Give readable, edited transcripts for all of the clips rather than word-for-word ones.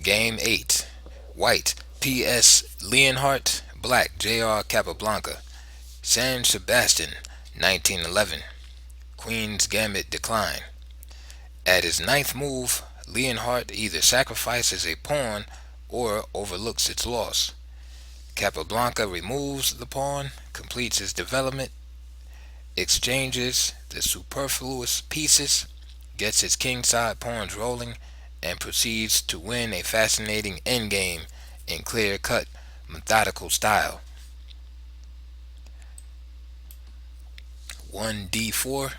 Game 8. White, P.S. Leonhardt. Black, J.R. Capablanca. San Sebastian, 1911. Queen's Gambit decline. At his ninth move, Leonhardt either sacrifices a pawn or overlooks its loss. Capablanca removes the pawn, completes his development, exchanges the superfluous pieces, gets his kingside pawns rolling, and proceeds to win a fascinating endgame in clear-cut, methodical style. 1d4,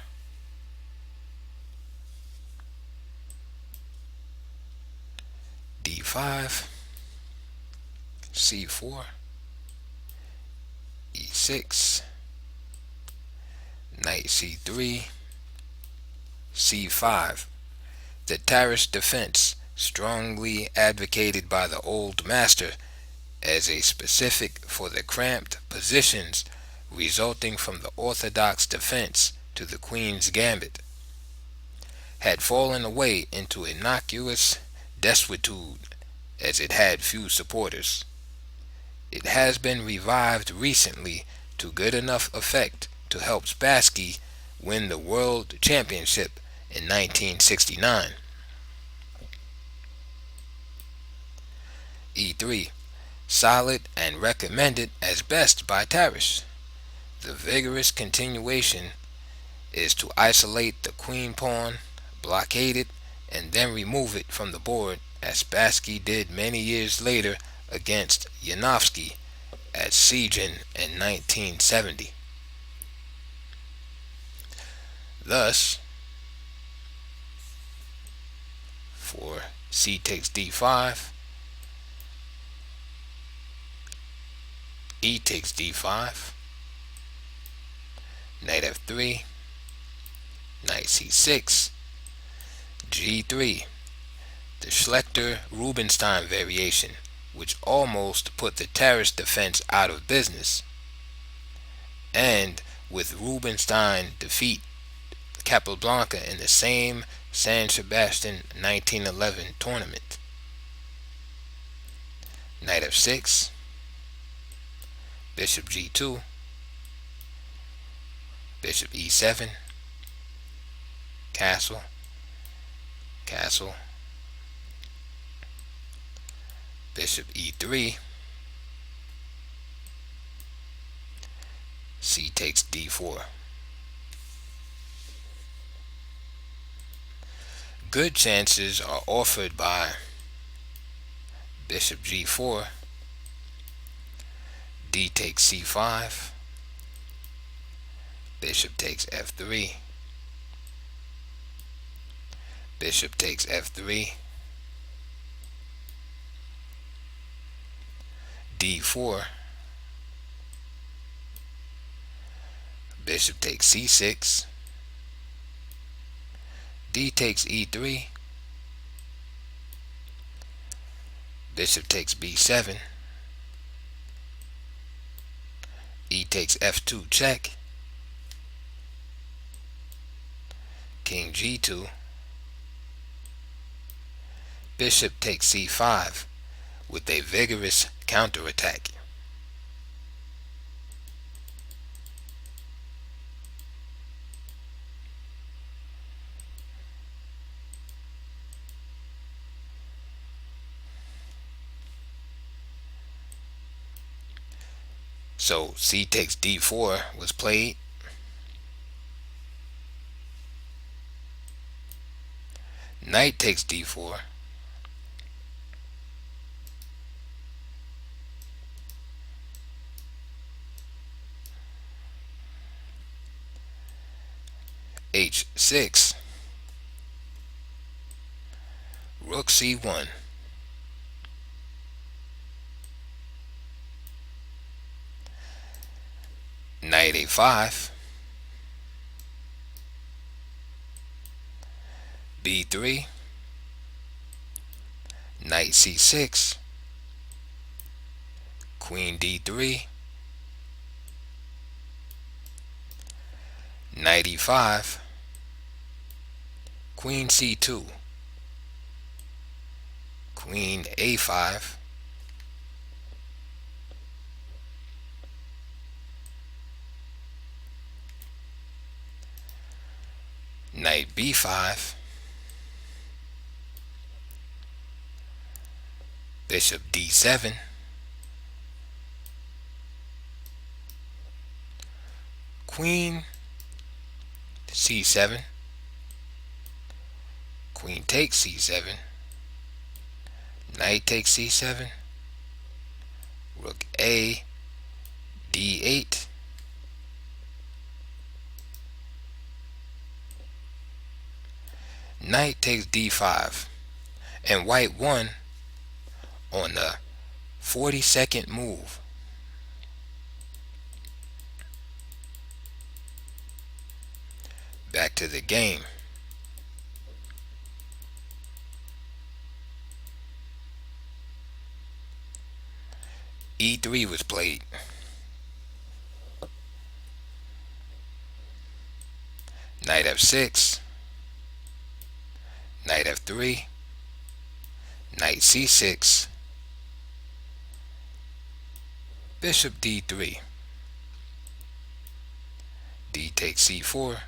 d5, c4, e6, knight c3, c5. The terrace defense, strongly advocated by the old master as a specific for the cramped positions resulting from the orthodox defense to the Queen's Gambit, had fallen away into innocuous desuetude as it had few supporters. It has been revived recently to good enough effect to help Spassky win the World Championship in 1969. E3. Solid and recommended as best by Tarish. The vigorous continuation is to isolate the queen pawn, blockade it, and then remove it from the board as Spassky did many years later against Yanovsky at Siegen in 1970. Thus, for c takes d5, e takes d5, knight f3, knight c6, g3, the Schlechter-Rubinstein variation, which almost put the terrace defense out of business, and with Rubinstein defeat Capablanca in the same San Sebastian 1911 tournament. Knight f6, bishop g2, bishop e7, castle, castle, bishop e3, c takes d4. Good chances are offered by bishop g4, d takes c5, bishop takes f3, bishop takes f3, d4, bishop takes c6, d takes e3, bishop takes b7, e takes f2 check, king g2, bishop takes c5 with a vigorous counterattack. So c takes d4 was played. Knight takes d4. h6. Rook c1. Knight a5, b3, knight c6, queen d3, knight e5, queen c2, Queen a5, knight b5, bishop d7, queen c7, queen takes c7, knight takes c7, rook a, d8, knight takes d5, and white won on the 42nd move. Back to the game. E3 was played. Knight f6, knight f3, knight c6, bishop d3, d takes c4,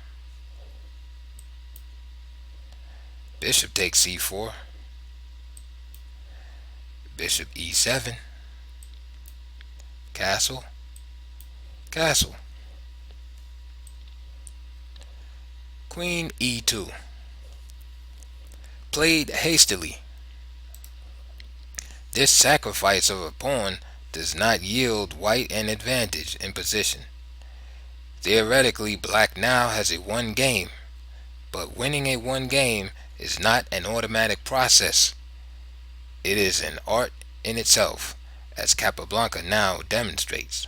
bishop takes c4, bishop e7, castle, castle, queen e2. Played hastily. This sacrifice of a pawn does not yield white an advantage in position. Theoretically, black now has a one game, but winning a one game is not an automatic process. It is an art in itself, as Capablanca now demonstrates.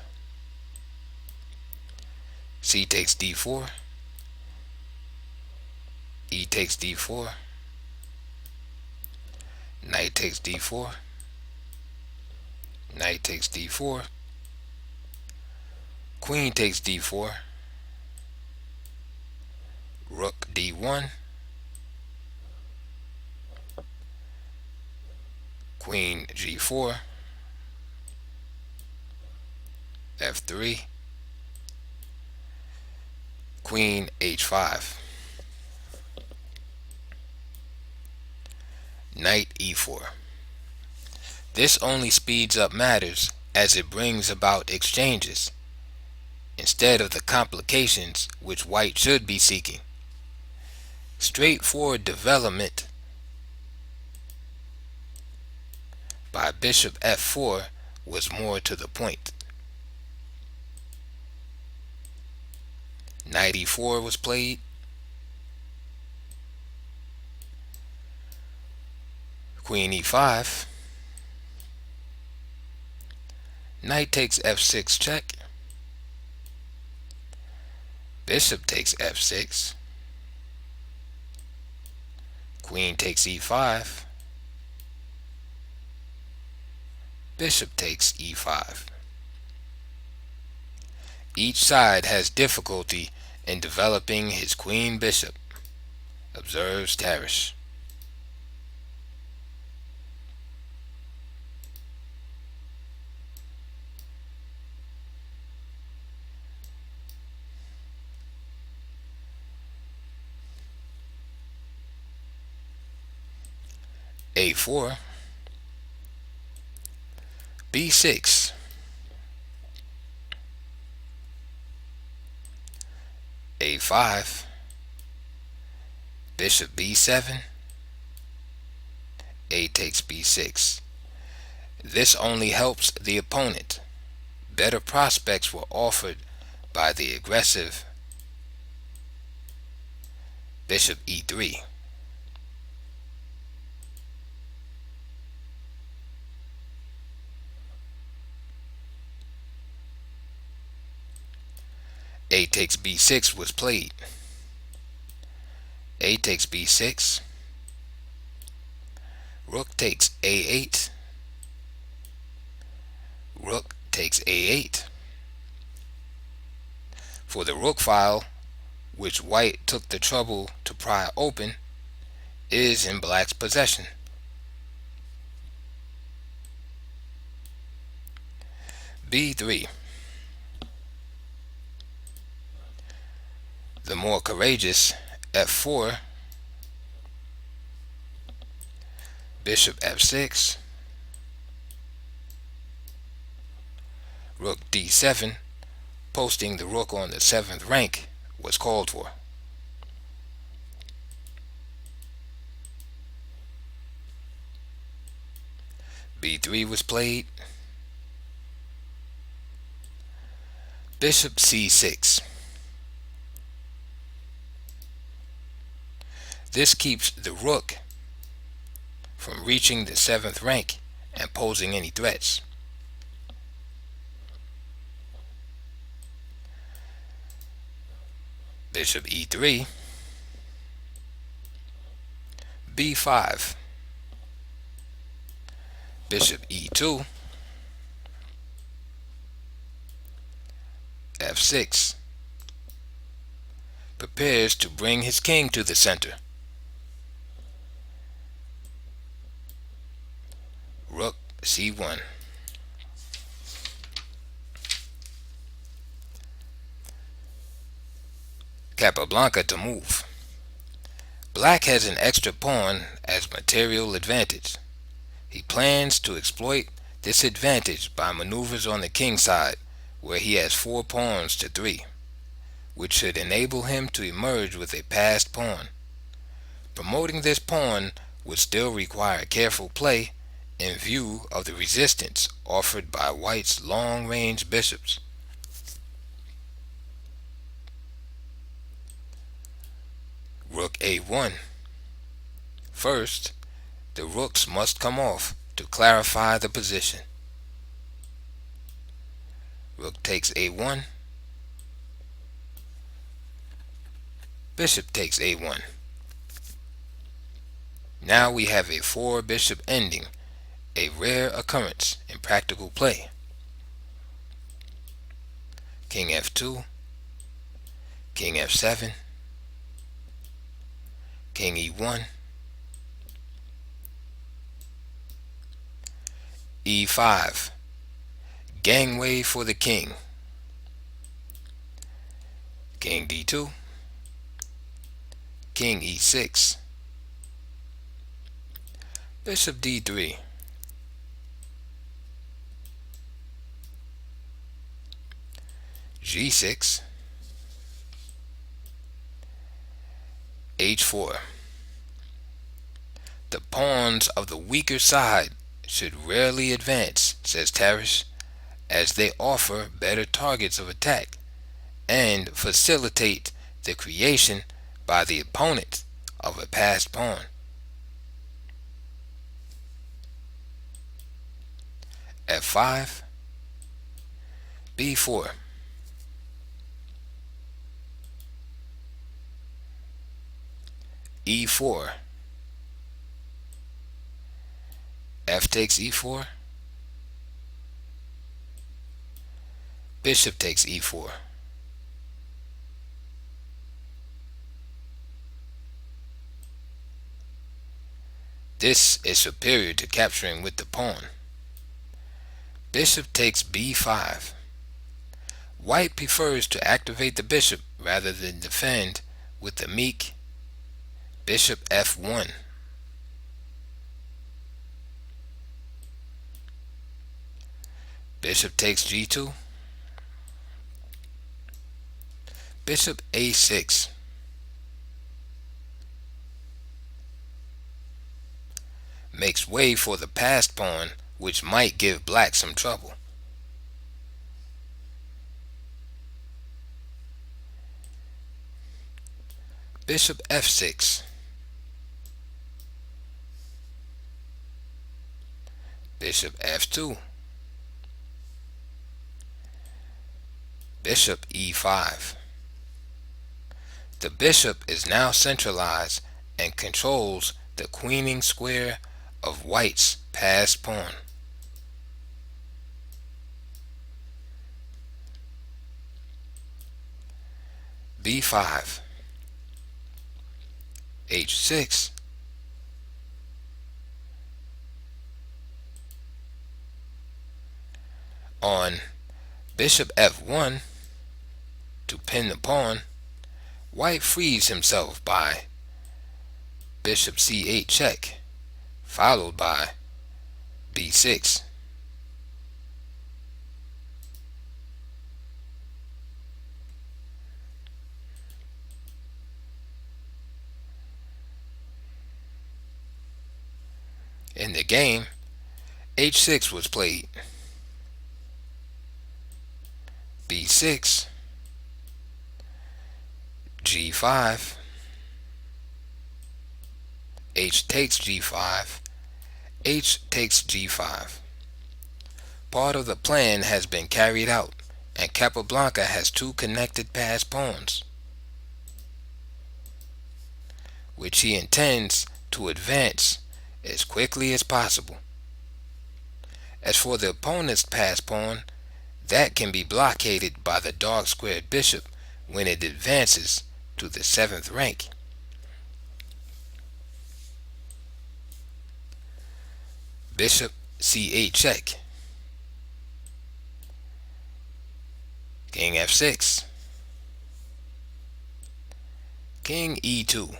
C takes d4, e takes d4, knight takes d4, knight takes d4, queen takes d4, rook d1, queen g4, f3, queen h5, knight e4. This only speeds up matters as it brings about exchanges, instead of the complications which white should be seeking. Straightforward development by bishop f4 was more to the point. Knight e4 was played. Queen e5. Knight takes f6 check. Bishop takes f6. Queen takes e5. Bishop takes e5. Each side has difficulty in developing his queen bishop, observes Tarish. A4, B6, A5, bishop B7, A takes B6. This only helps the opponent. Better prospects were offered by the aggressive bishop E3. A takes B6 was played. A takes B6. Rook takes A8. Rook takes A8. For the rook file, which white took the trouble to pry open, is in black's possession. B3. The more courageous F4, bishop F6, rook D7, posting the rook on the 7th rank was called for. B3 was played. Bishop C6. This keeps the rook from reaching the 7th rank and posing any threats. Bishop E3, B5, bishop E2, F6, prepares to bring his king to the center. Rook C1. Capablanca to move. Black has an extra pawn as material advantage. He plans to exploit this advantage by maneuvers on the king side, where he has 4 pawns to 3, which should enable him to emerge with a passed pawn. Promoting this pawn would still require careful play in view of the resistance offered by White's long-range bishops. Rook A1. First, the rooks must come off to clarify the position. Rook takes A1. Bishop takes A1. Now we have a 4-bishop ending, a rare occurrence in practical play. King F2, King F7, King E1, E5, gangway for the king. King D2, King E6, bishop D3, G6, H4. The pawns of the weaker side should rarely advance, says Tarish, as they offer better targets of attack and facilitate the creation by the opponent of a passed pawn. F5, B4. E4, F takes E4, bishop takes E4. This is superior to capturing with the pawn. Bishop takes B5. White prefers to activate the bishop rather than defend with the meek bishop F1. Bishop takes G2. Bishop A6. Makes way for the passed pawn, which might give black some trouble. Bishop F6. Bishop F2. Bishop E5. The bishop is now centralized and controls the queening square of White's passed pawn. B5. H6. On Bishop f1 to pin the pawn. White frees himself by bishop c8 check, followed by b6. In the game, h6 was played. b6, g5, h takes g5, h takes g5. Part of the plan has been carried out, and Capablanca has two connected passed pawns, which he intends to advance as quickly as possible. As for the opponent's passed pawn, that can be blockaded by the dark squared bishop when it advances to the 7th rank. Bishop c8 check, king f6, king e2,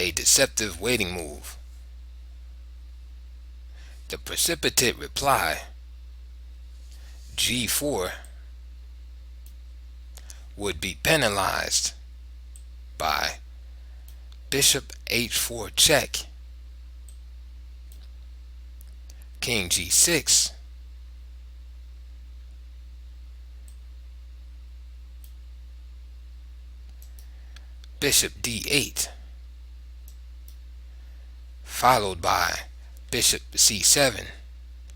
a deceptive waiting move. The precipitate reply, g4, would be penalized by bishop h4 check, king g6, bishop d8, followed by bishop c7,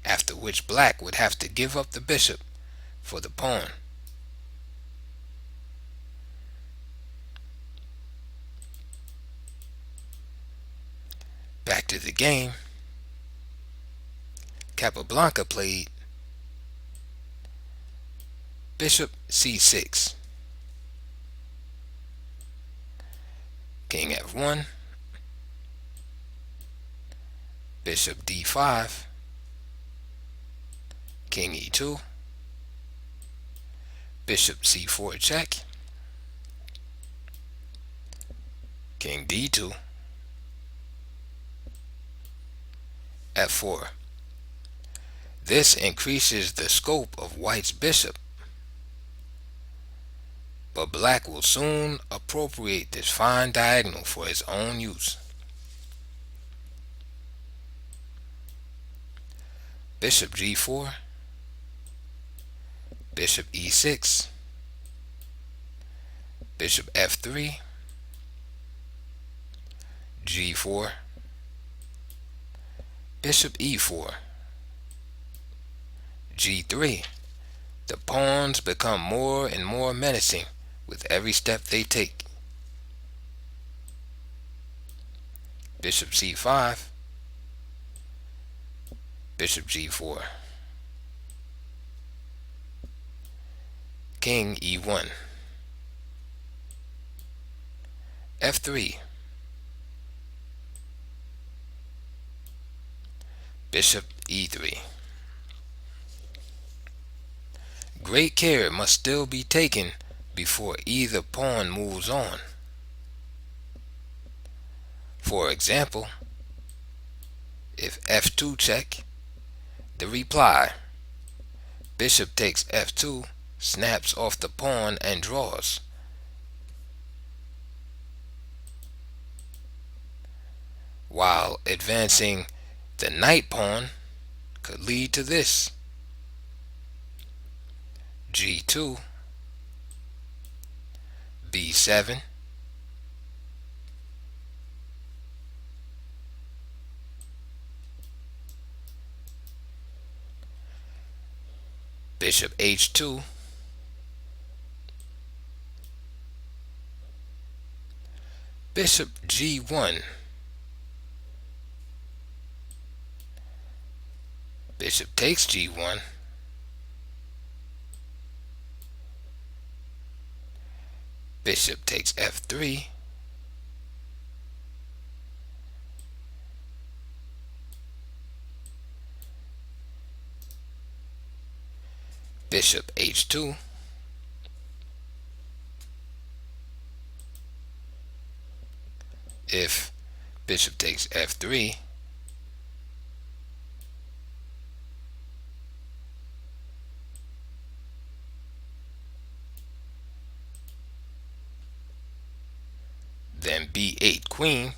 after which black would have to give up the bishop for the pawn. Back to the game. Capablanca played bishop c6, king f1, bishop d5, king e2, bishop c4 check, king d2, f4. This increases the scope of white's bishop, but black will soon appropriate this fine diagonal for his own use. Bishop g4, bishop e6, bishop f3, g4, bishop e4, g3. The pawns become more and more menacing with every step they take. Bishop c5, bishop g4, king e1, f3, bishop e3. Great care must still be taken before either pawn moves on. For example, if f2 check, the reply, bishop takes f2, snaps off the pawn and draws. While advancing the knight pawn could lead to this: g2, b7, bishop h2, bishop g1, bishop takes g1, bishop takes f3, bishop h2. If bishop takes f3, then b8 queen,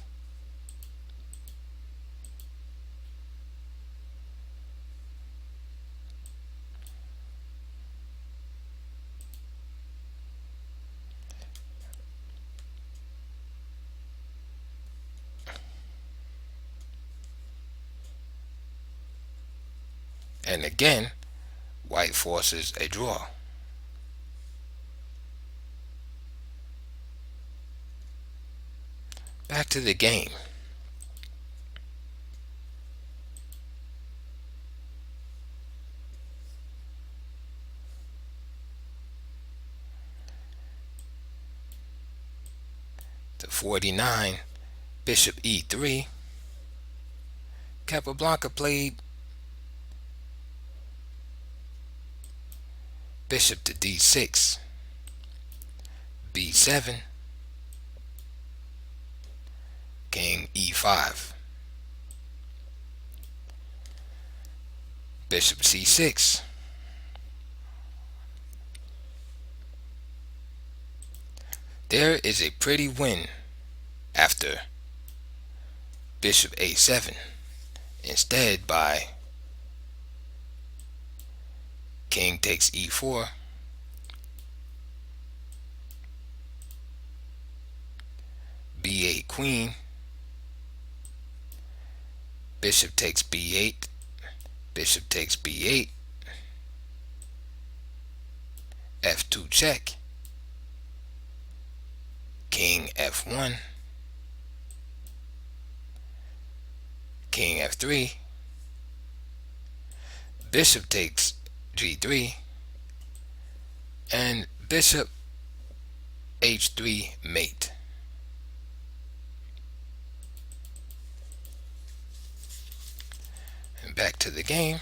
and again white forces a draw. Back to the game. To 49, bishop e3. Capablanca played bishop to d6, b7, king e5, bishop c6, there is a pretty win after bishop a7, instead by king takes e4, b8 queen, bishop takes b8, bishop takes b8, f2 check, king f1, king f3, bishop takes g3, and bishop h3 mate. And back to the game.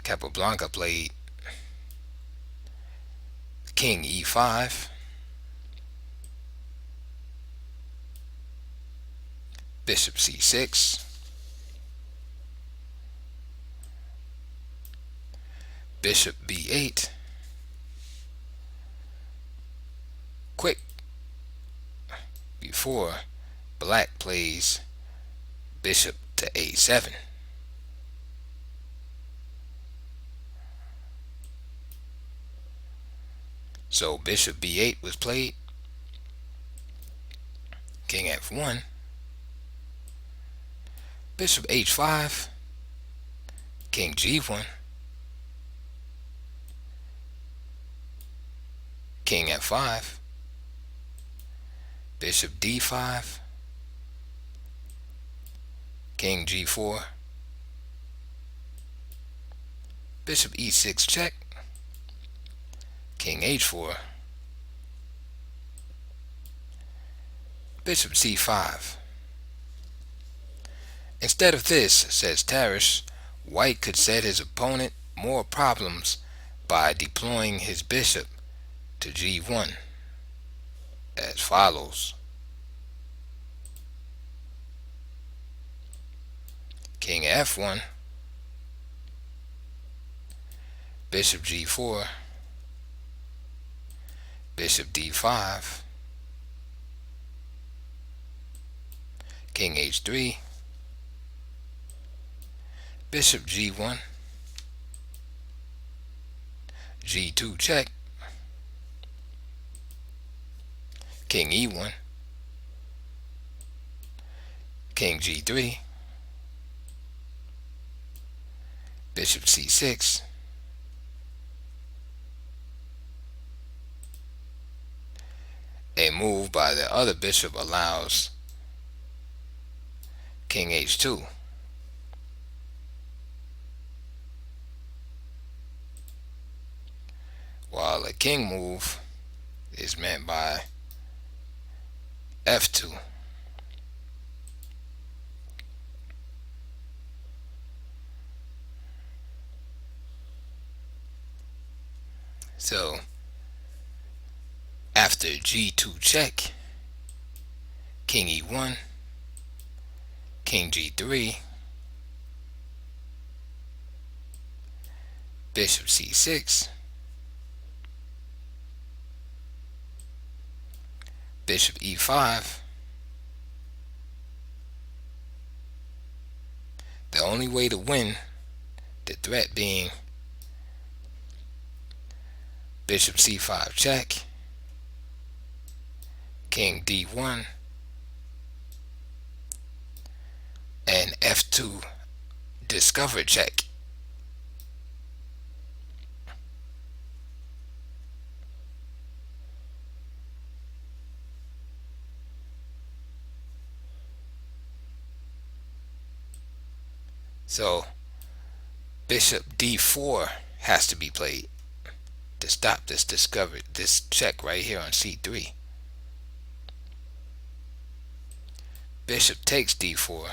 Capablanca played king e5, bishop c6, bishop b8, quick before black plays bishop to a7. So bishop b8 was played, king f1, bishop h5, king g1, king f5, bishop d5, king g4, bishop e6 check, king h4, bishop c5. Instead of this, says Tarish, white could set his opponent more problems by deploying his bishop to g1 as follows. King f1, bishop g4, bishop d5, king h3, bishop g1, g2 check, king e1, king g3, bishop c6, a move by the other bishop allows king h2. While a king move is meant by f2. So after g2 check, king e1, king g3, bishop c6, bishop e5. The only way to win, the threat being bishop c5 check, king d1, and f2 discover check. So bishop d4 has to be played to stop this check right here on c3. Bishop takes d4.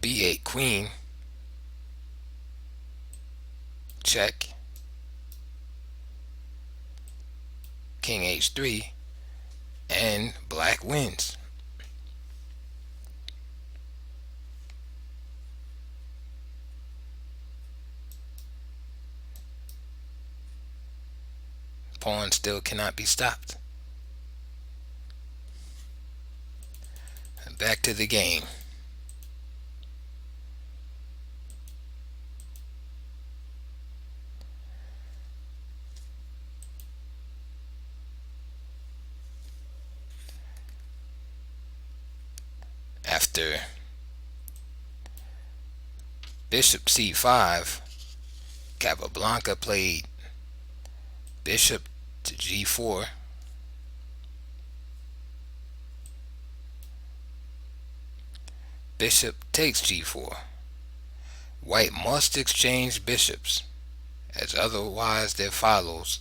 b8 queen check, king h3, and black wins. Pawn still cannot be stopped. Back to the game. After bishop c5, Capablanca played bishop to g4, bishop takes g4. White must exchange bishops, as otherwise there follows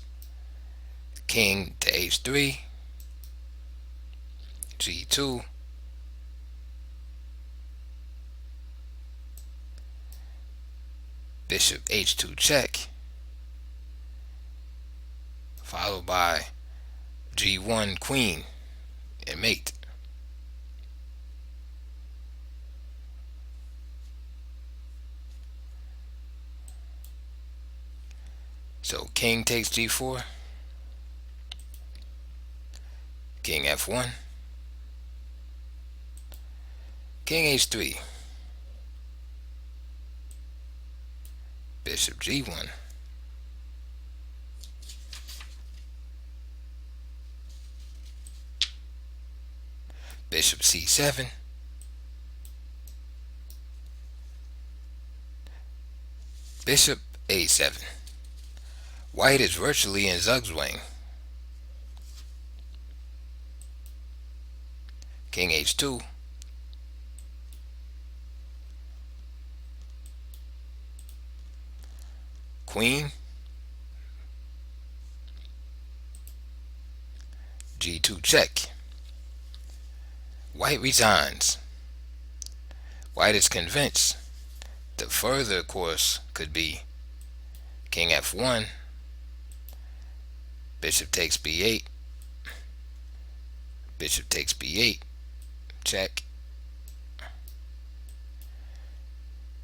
king to h3, g2, bishop h2 check, followed by g1 queen and mate. So king takes g4, king f1, king h3, bishop g1, bishop c7, bishop a7. White is virtually in Zugzwang. King h2, queen, g2 check. White resigns. White is convinced the further course could be king f1, bishop takes b8, bishop takes b8, check,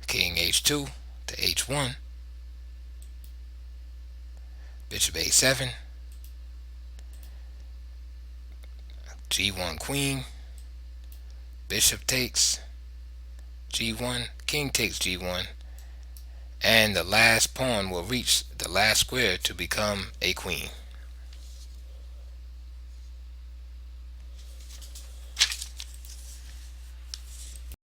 king h2 to h1, bishop a7, g1 queen, bishop takes g1, king takes g1, and the last pawn will reach the last square to become a queen.